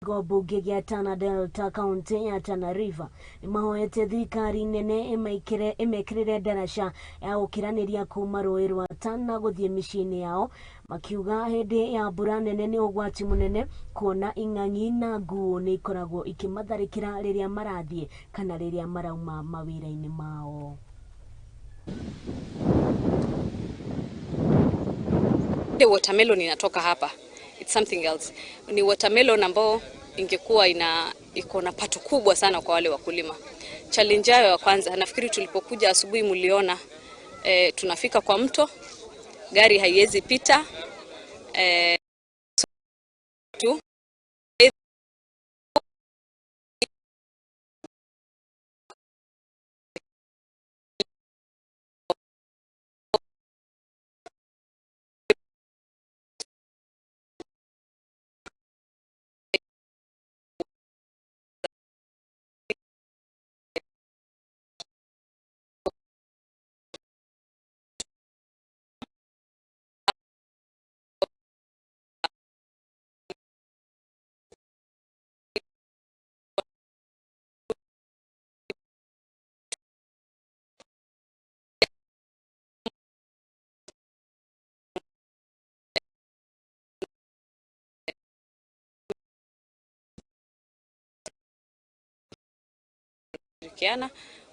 gicigo bunge gya Tana Delta kaunti ya Tana River nimahoete thirikari nene imakire ndaraca ya gukiraniria kuma rũĩ rwa Tana guthii mici-ini yao makiuga hidi ya mbura nene ni ugwati munene kuona ingangi na nguuo ni ikoragwo ikimatharikira riria marathie kana riria marauma mawira-ini mao. The watermelon inatoka hapa. It's something else. Ni watermelon ambao ingekuwa iko na pato kubwa sana kwa wale wakulima. Challenge yao ya kwanza, nafikiri tulipokuja asubuhi mliona tunafika kwa mto, gari haiwezi pita.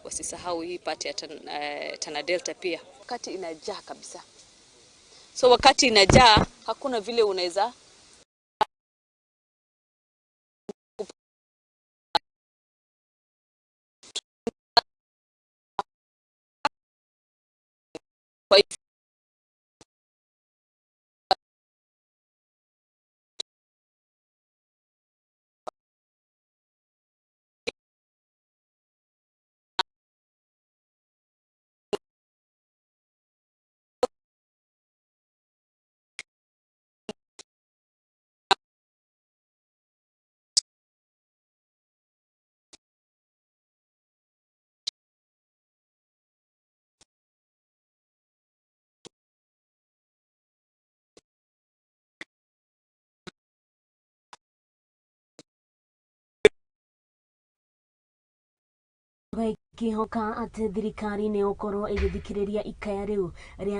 Wasisahau hii pati ya Tana Delta pia. Wakati inajaa kabisa. So wakati inajaa hakuna vile unaweza kihoka ati thirikari ni ukorwo igithikiriria Ikaya riu